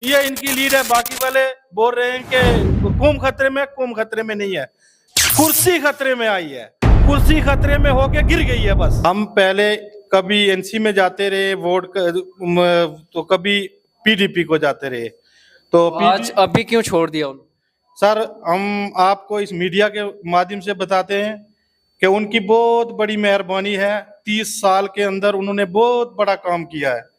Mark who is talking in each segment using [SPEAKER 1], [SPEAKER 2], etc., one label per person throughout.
[SPEAKER 1] ये इनकी लीड है। बाकी वाले बोल रहे हैं कि कौम खतरे में नहीं है, कुर्सी खतरे में आई है। कुर्सी खतरे में होके गिर गई है बस। हम पहले कभी एनसी में जाते रहे तो कभी पीडीपी को जाते रहे। तो
[SPEAKER 2] आज अभी क्यों छोड़ दिया उन?
[SPEAKER 1] सर, हम आपको इस मीडिया के माध्यम से बताते हैं कि उनकी बहुत बड़ी मेहरबानी है। 30 साल के अंदर उन्होंने बहुत बड़ा काम किया है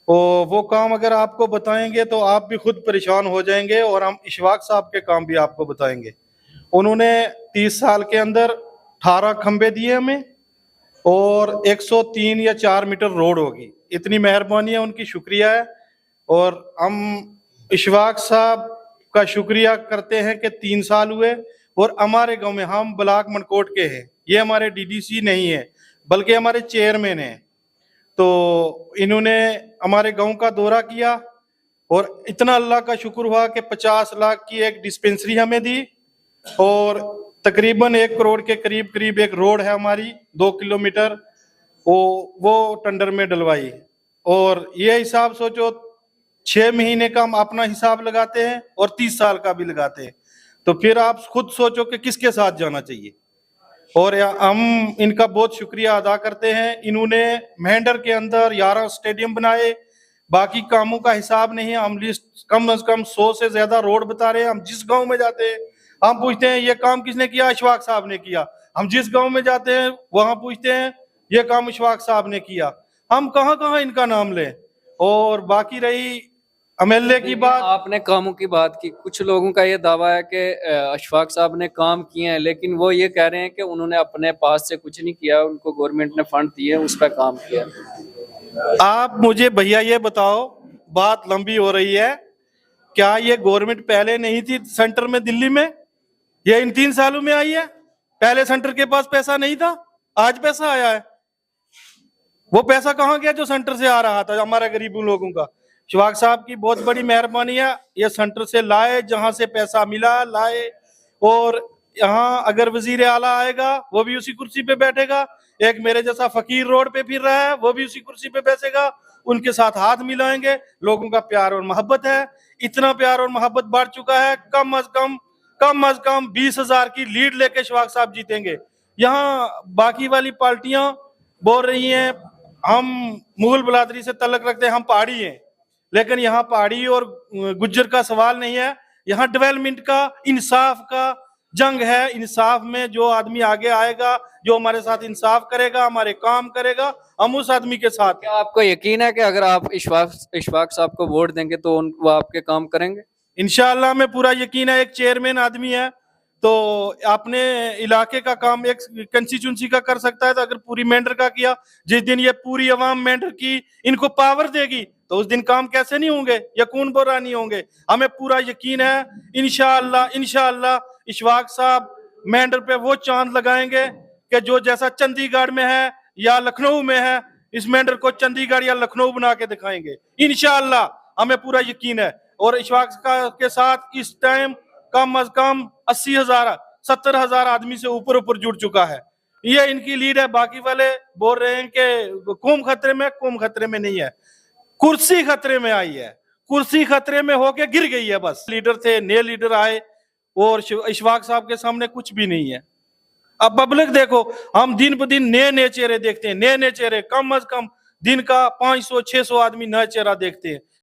[SPEAKER 1] और वो काम अगर आपको बताएंगे तो आप भी खुद परेशान हो जाएंगे, और हम इशफाक साहब के काम भी आपको बताएंगे। उन्होंने 30 साल के अंदर 18 खंबे दिए हमें और 103 या 4 मीटर रोड होगी। इतनी मेहरबानी है उनकी, शुक्रिया है। और हम इशफाक साहब का शुक्रिया करते हैं कि 3 साल हुए और हमारे गांव में, हम ब्लॉक मनकोट के हैं, ये हमारे डीडीसी नहीं है बल्कि हमारे चेयरमैन हैं। तो इन्होंने हमारे गांव का दौरा किया और इतना अल्लाह का शुक्र हुआ कि 50 लाख की एक डिस्पेंसरी हमें दी और तकरीबन 1 करोड़ के करीब करीब एक रोड है हमारी 2 किलोमीटर, वो टेंडर में डलवाई। और ये हिसाब सोचो, 6 महीने का हम अपना हिसाब लगाते हैं और 30 साल का भी लगाते हैं, तो फिर आप खुद सोचो कि किसके साथ जाना चाहिए। और हम इनका बहुत शुक्रिया अदा करते हैं। इन्होंने महेंद्र के अंदर 11 स्टेडियम बनाए, बाकी कामों का हिसाब नहीं है। हम लिस्ट कम से कम 100 से ज्यादा रोड बता रहे हैं। हम जिस गांव में जाते हैं हम पूछते हैं ये काम किसने किया, इशफाक साहब ने किया। हम जिस गांव में जाते हैं वहां पूछते हैं ये काम इशफाक साहब ने किया। हम कहाँ कहाँ इनका नाम लें। और बाकी रही एमएलए की बात,
[SPEAKER 2] आपने कामों की बात की, कुछ लोगों का ये दावा है कि अशफाक साहब ने काम किए हैं, लेकिन वो ये कह रहे हैं कि उन्होंने अपने पास से कुछ नहीं किया, उनको गवर्नमेंट ने फंड दिए, उस पर काम किया।
[SPEAKER 1] आप मुझे भैया ये बताओ, बात लंबी हो रही है, क्या ये गवर्नमेंट पहले नहीं थी सेंटर में दिल्ली में? ये इन 3 सालों में आई है? पहले सेंटर के पास पैसा नहीं था, आज पैसा आया है। वो पैसा कहाँ गया जो सेंटर से आ रहा था हमारे गरीबों लोगों का? इशफाक साहब की बहुत बड़ी मेहरबानी है, ये सेंटर से लाए, जहां से पैसा मिला लाए। और यहाँ अगर वजीर आला आएगा वो भी उसी कुर्सी पे बैठेगा। एक मेरे जैसा फकीर रोड पे फिर रहा है, वो भी उसी कुर्सी पे बैठेगा, उनके साथ हाथ मिलाएंगे। लोगों का प्यार और मोहब्बत है, इतना प्यार और मोहब्बत बढ़ चुका है। कम अज कम 20,000 की लीड लेके इशफाक साहब जीतेंगे। यहाँ बाकी वाली पार्टियां बोल रही हैं हम मुगल बिरादरी से तल्लक रखते हैं, हम पहाड़ी हैं, लेकिन यहाँ पहाड़ी और गुज्जर का सवाल नहीं है। यहाँ डेवलपमेंट का, इंसाफ का जंग है। इंसाफ में जो आदमी आगे आएगा, जो हमारे साथ इंसाफ करेगा, हमारे काम करेगा, हम उस आदमी के साथ।
[SPEAKER 2] क्या आपको यकीन है कि अगर आप इशफाक साहब को वोट देंगे तो वो आपके काम करेंगे?
[SPEAKER 1] इंशाल्लाह में पूरा यकीन है। एक चेयरमैन आदमी है तो अपने इलाके का काम एक कंस्टिट्यूंसी का कर सकता है, तो अगर पूरी मेंढर का किया, जिस दिन ये पूरी अवाम मेंढर की इनको पावर देगी तो उस दिन काम कैसे नहीं होंगे, यकून बोरा नहीं होंगे। हमें पूरा यकीन है इंशाल्लाह इशफाक साहब मेंढर पे वो चांद लगाएंगे कि जो जैसा चंडीगढ़ में है या लखनऊ में है, इस मेंढर को चंडीगढ़ या लखनऊ बना के दिखाएंगे इंशाल्लाह, हमें पूरा यकीन है। और इशफाक के साथ इस टाइम कम अज कम 80,000 70,000 आदमी से ऊपर जुड़ चुका है। ये इनकी लीड है। बाकी वाले बोल रहे हैं कि कौम खतरे में नहीं है, कुर्सी खतरे में आई है। कुर्सी खतरे में होके गिर गई है बस। लीडर थे, नए लीडर आए और इशफाक साहब के सामने कुछ भी नहीं है। अब पब्लिक देखो, हम दिन ब दिन नए चेहरे देखते हैं, नए चेहरे। कम अज कम दिन का 500-600 आदमी नया चेहरा देखते हैं।